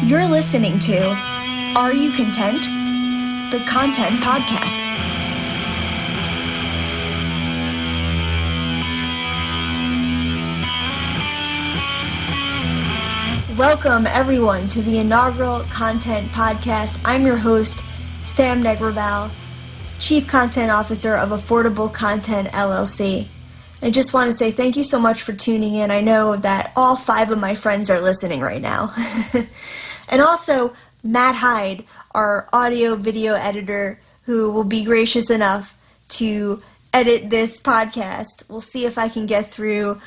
You're listening to Are You Content? The Content Podcast. Welcome, everyone, to the inaugural Content Podcast. I'm your host, Sam Negraval, Chief Content Officer of Affordable Content LLC. I just want to say thank you so much for tuning in. I know that all 5 of my friends are listening right now. And also, Matt Hyde, our audio-video editor, who will be gracious enough to edit this podcast. We'll see if I can get through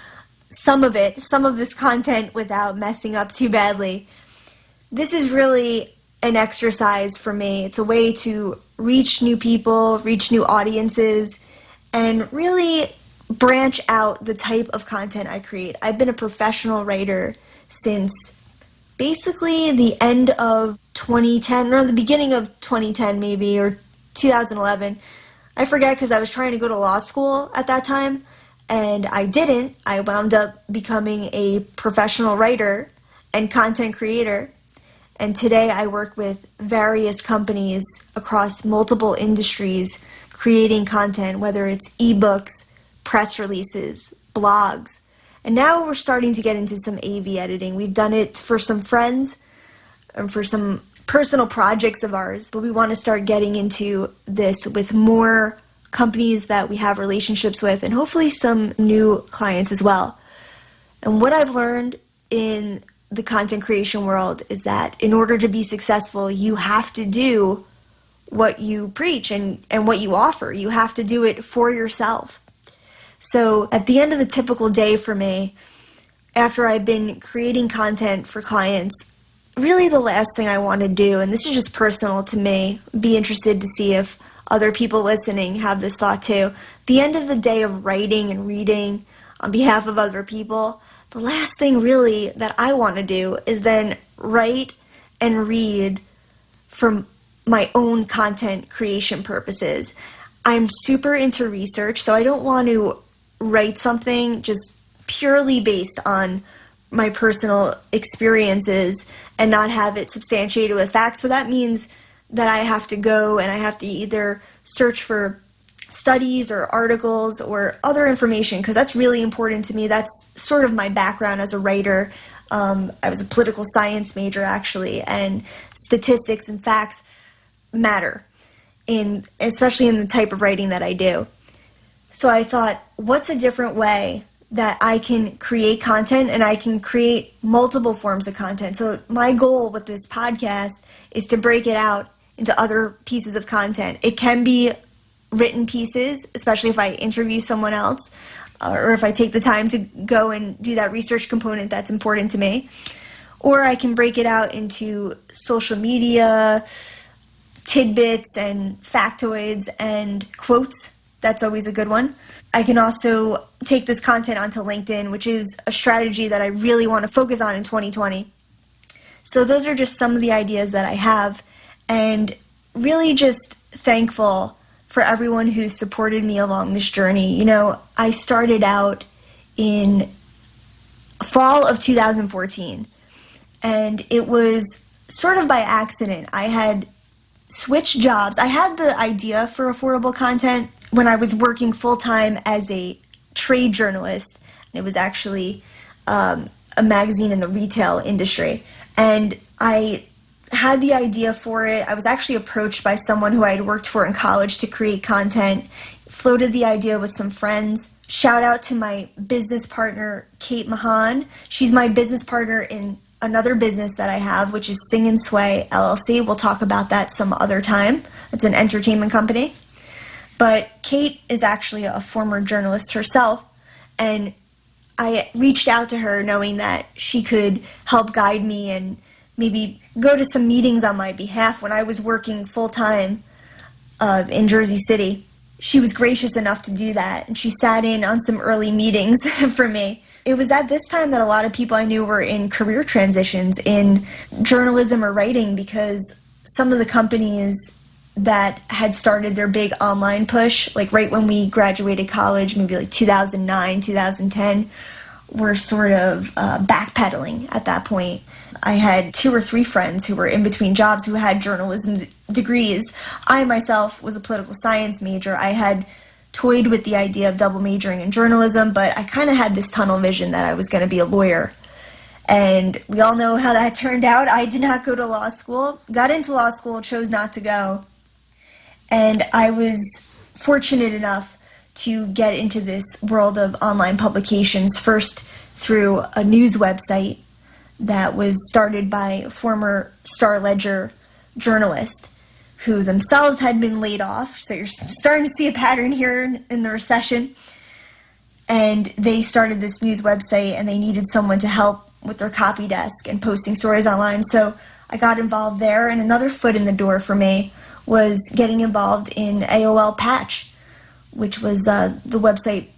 some of this content without messing up too badly. This is really an exercise for me. It's a way to reach new people, reach new audiences, and really branch out the type of content I create. I've been a professional writer since basically the end of 2010, or the beginning of 2010 maybe, or 2011. I forget because I was trying to go to law school at that time, and I didn't. I wound up becoming a professional writer and content creator, and today I work with various companies across multiple industries creating content, whether it's ebooks, press releases, blogs. And now we're starting to get into some AV editing. We've done it for some friends and for some personal projects of ours, but we want to start getting into this with more companies that we have relationships with and hopefully some new clients as well. And what I've learned in the content creation world is that in order to be successful, you have to do what you preach and what you offer. You have to do it for yourself. So at the end of the typical day for me, after I've been creating content for clients, really the last thing I want to do, and this is just personal to me, be interested to see if other people listening have this thought too. The end of the day of writing and reading on behalf of other people, the last thing really that I want to do is then write and read for my own content creation purposes. I'm super into research, so I don't want to write something just purely based on my personal experiences and not have it substantiated with facts. So that means that I have to go and I have to either search for studies or articles or other information, because that's really important to me. That's sort of my background as a writer. I was a political science major, actually, and statistics and facts matter, especially in the type of writing that I do. So I thought, what's a different way that I can create content and I can create multiple forms of content? So my goal with this podcast is to break it out into other pieces of content. It can be written pieces, especially if I interview someone else, or if I take the time to go and do that research component that's important to me. Or I can break it out into social media, tidbits and factoids and quotes. That's always a good one. I can also take this content onto LinkedIn, which is a strategy that I really want to focus on in 2020. So those are just some of the ideas that I have, and really just thankful for everyone who supported me along this journey. You know, I started out in fall of 2014, and it was sort of by accident. I had switched jobs. I had the idea for affordable content when I was working full-time as a trade journalist. It was actually a magazine in the retail industry. And I had the idea for it. I was actually approached by someone who I had worked for in college to create content, floated the idea with some friends. Shout out to my business partner, Kate Mahan. She's my business partner in another business that I have, which is Sing and Sway LLC. We'll talk about that some other time. It's an entertainment company. But Kate is actually a former journalist herself, and I reached out to her knowing that she could help guide me and maybe go to some meetings on my behalf when I was working full-time in Jersey City. She was gracious enough to do that, and she sat in on some early meetings for me. It was at this time that a lot of people I knew were in career transitions in journalism or writing, because some of the companies that had started their big online push, like right when we graduated college, maybe like 2009, 2010, were sort of backpedaling at that point. I had 2 or 3 friends who were in between jobs who had journalism degrees. I myself was a political science major. I had toyed with the idea of double majoring in journalism, but I kind of had this tunnel vision that I was going to be a lawyer. And we all know how that turned out. I did not go to law school, got into law school, chose not to go. And I was fortunate enough to get into this world of online publications, first through a news website that was started by a former Star Ledger journalist who themselves had been laid off. So you're starting to see a pattern here in the recession. And they started this news website, and they needed someone to help with their copy desk and posting stories online. So I got involved there, and another foot in the door for me was getting involved in AOL Patch, which was the website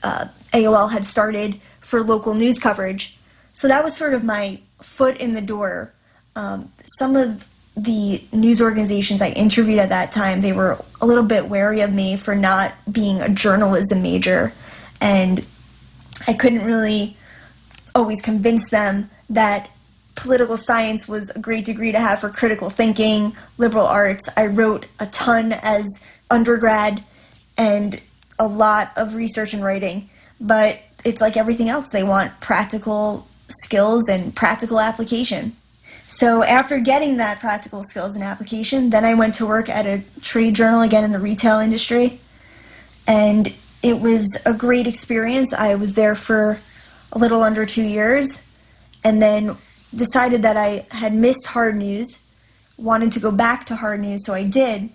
AOL had started for local news coverage. So that was sort of my foot in the door. Some of the news organizations I interviewed at that time, they were a little bit wary of me for not being a journalism major, and I couldn't really always convince them that political science was a great degree to have for critical thinking, liberal arts. I wrote a ton as undergrad and a lot of research and writing, but it's like everything else. They want practical skills and practical application. So after getting that practical skills and application, then I went to work at a trade journal again in the retail industry, and it was a great experience. I was there for a little under 2 years, and then decided that I had missed hard news, wanted to go back to hard news, so I did.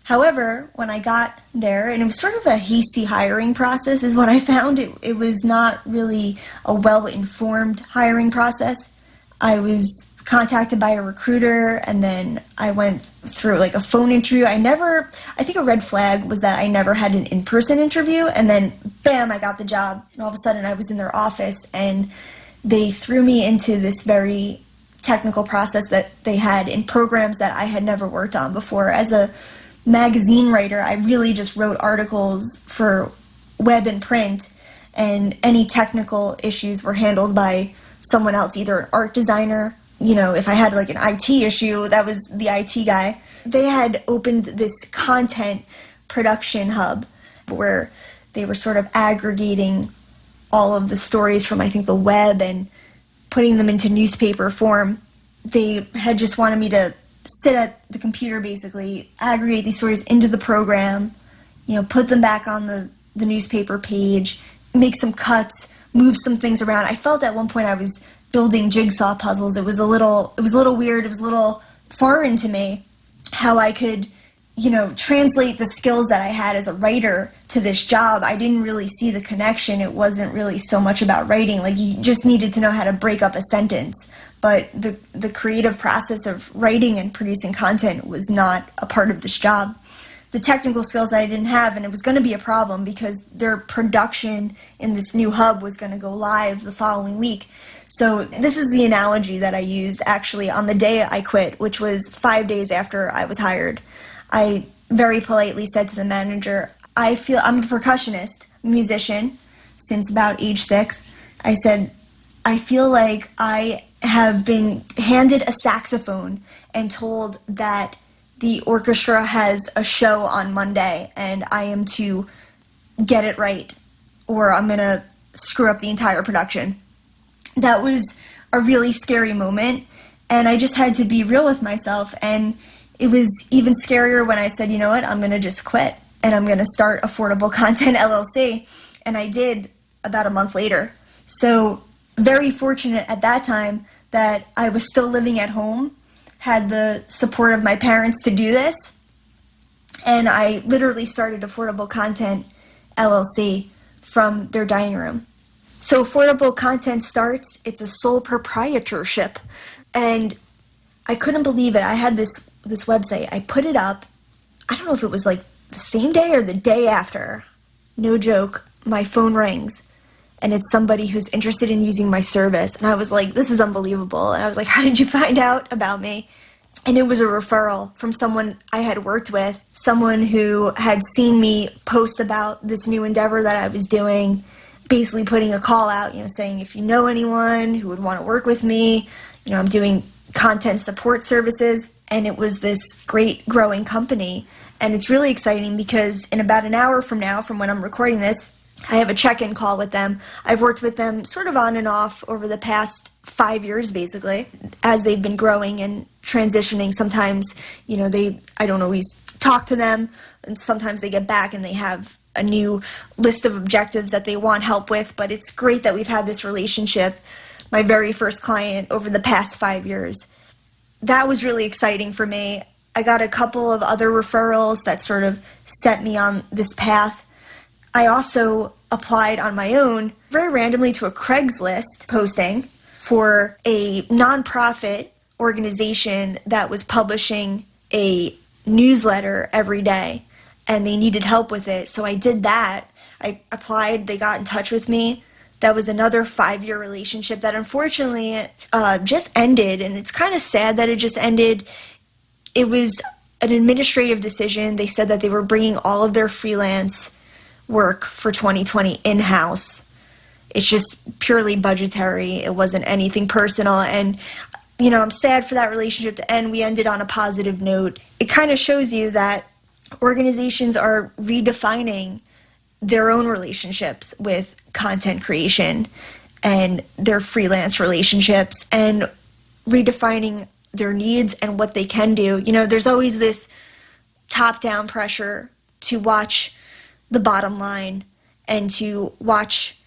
However, when I got there, and it was sort of a hasty hiring process is what I found. It was not really a well-informed hiring process. I was contacted by a recruiter, and then I went through like a phone interview. I think a red flag was that I never had an in-person interview, and then bam, I got the job. And all of a sudden I was in their office, and they threw me into this very technical process that they had in programs that I had never worked on before. As a magazine writer, I really just wrote articles for web and print, and any technical issues were handled by someone else, either an art designer. If I had like an IT issue, that was the IT guy. They had opened this content production hub where they were sort of aggregating all of the stories from, I think, the web and putting them into newspaper form. They had just wanted me to sit at the computer, basically, aggregate these stories into the program, put them back on the newspaper page, make some cuts, move some things around. I felt at one point I was building jigsaw puzzles. It was a little weird. It was a little foreign to me how I could, translate the skills that I had as a writer to this job. I didn't really see the connection. It wasn't really so much about writing. Like, you just needed to know how to break up a sentence. But the creative process of writing and producing content was not a part of this job. The technical skills that I didn't have, and it was going to be a problem because their production in this new hub was going to go live the following week. So this is the analogy that I used actually on the day I quit, which was 5 days after I was hired. I very politely said to the manager, I'm a percussionist, musician, since about age 6. I said, I feel like I have been handed a saxophone and told that the orchestra has a show on Monday and I am to get it right or I'm going to screw up the entire production. That was a really scary moment, and I just had to be real with myself, and it was even scarier when I said, you know what, I'm going to just quit and I'm going to start Affordable Content LLC, and I did about a month later. So very fortunate at that time that I was still living at home, had the support of my parents to do this, and I literally started Affordable Content LLC from their dining room. So Affordable Content starts, it's a sole proprietorship, and I couldn't believe it. I had this website, I put it up, I don't know if it was like the same day or the day after, no joke, my phone rings, and it's somebody who's interested in using my service, and I was like, this is unbelievable, and I was like, how did you find out about me? And it was a referral from someone I had worked with, someone who had seen me post about this new endeavor that I was doing, basically putting a call out, saying if you know anyone who would want to work with me, I'm doing content support services. And it was this great growing company. And it's really exciting because in about an hour from now, from when I'm recording this, I have a check-in call with them. I've worked with them sort of on and off over the past 5 years, basically, as they've been growing and transitioning. Sometimes, I don't always talk to them, and sometimes they get back and they have a new list of objectives that they want help with. But it's great that we've had this relationship, my very first client, over the past 5 years. That was really exciting for me. I got a couple of other referrals that sort of set me on this path. I also applied on my own, very randomly, to a Craigslist posting for a nonprofit organization that was publishing a newsletter every day, and they needed help with it. So I did that. I applied, they got in touch with me. That was another 5-year relationship that unfortunately just ended, and it's kind of sad that it just ended. It was an administrative decision. They said that they were bringing all of their freelance work for 2020 in-house. It's just purely budgetary. It wasn't anything personal, and I'm sad for that relationship to end. We ended on a positive note. It kind of shows you that organizations are redefining their own relationships with content creation and their freelance relationships and redefining their needs and what they can do. There's always this top-down pressure to watch the bottom line and to watch,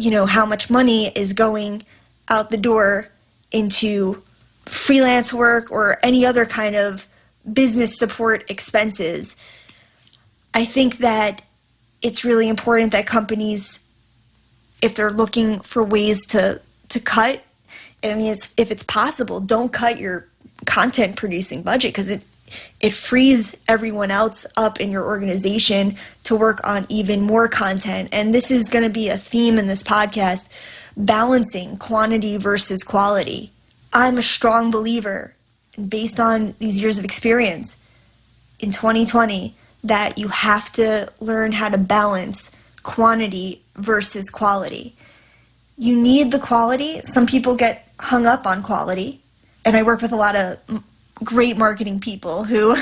how much money is going out the door into freelance work or any other kind of business support expenses. I think that it's really important that companies, if they're looking for ways to cut, if it's possible, don't cut your content producing budget, because it frees everyone else up in your organization to work on even more content. And this is going to be a theme in this podcast, balancing quantity versus quality. I'm a strong believer, based on these years of experience in 2020, that you have to learn how to balance quantity versus quality. You need the quality. Some people get hung up on quality, and I work with a lot of great marketing people who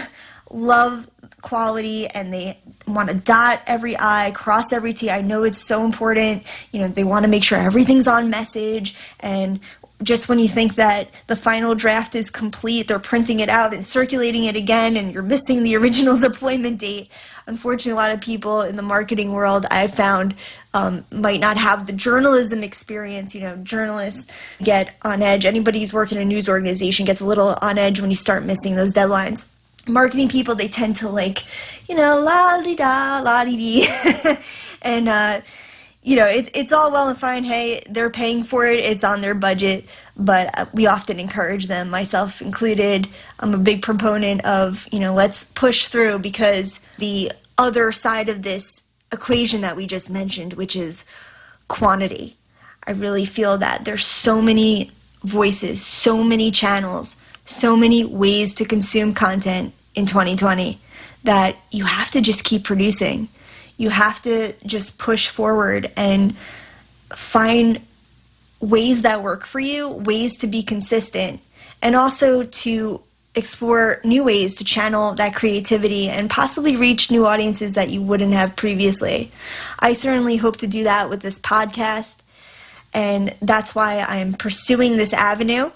love quality and they want to dot every I, cross every T. I know it's so important. They want to make sure everything's on message, and just when you think that the final draft is complete, they're printing it out and circulating it again, and you're missing the original deployment date. Unfortunately, a lot of people in the marketing world, I've found, might not have the journalism experience. Journalists get on edge. Anybody who's worked in a news organization gets a little on edge when you start missing those deadlines. Marketing people, they tend to la-di-da, la-di-dee. And, it's all well and fine. Hey, they're paying for it. It's on their budget. But we often encourage them, myself included. I'm a big proponent of, let's push through, because the other side of this equation that we just mentioned, which is quantity. I really feel that there's so many voices, so many channels, so many ways to consume content in 2020 that you have to just keep producing. You have to just push forward and find ways that work for you, ways to be consistent, and also to explore new ways to channel that creativity and possibly reach new audiences that you wouldn't have previously. I certainly hope to do that with this podcast, and that's why I'm pursuing this avenue,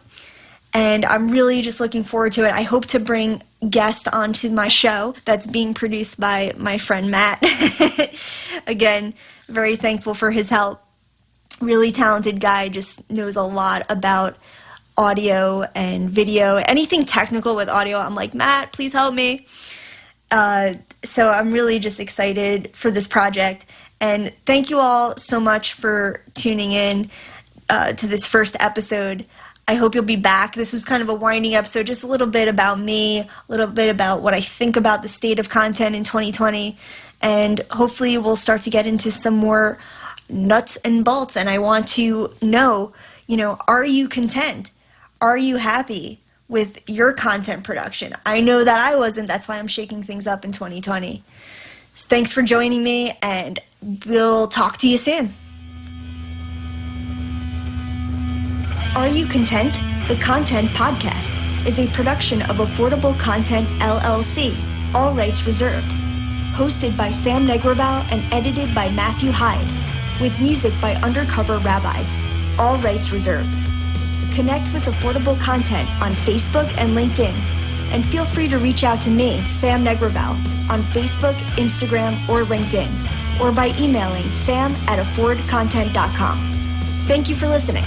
and I'm really just looking forward to it. I hope to bring guests onto my show that's being produced by my friend Matt. Again, very thankful for his help. Really talented guy, just knows a lot about audio and video. Anything technical with audio, I'm like, Matt, please help me. So I'm really just excited for this project. And thank you all so much for tuning in to this first episode. I hope you'll be back. This was kind of a winding episode, just a little bit about me, a little bit about what I think about the state of content in 2020, and hopefully we'll start to get into some more nuts and bolts. And I want to know, are you content? Are you happy with your content production? I know that I wasn't. That's why I'm shaking things up in 2020. So thanks for joining me, and we'll talk to you soon. Are You Content? The Content Podcast is a production of Affordable Content LLC, all rights reserved. Hosted by Sam Negraval and edited by Matthew Hyde, with music by Undercover Rabbis, all rights reserved. Connect with Affordable Content on Facebook and LinkedIn, and feel free to reach out to me, Sam Negraval, on Facebook, Instagram, or LinkedIn, or by emailing sam@affordcontent.com. Thank you for listening.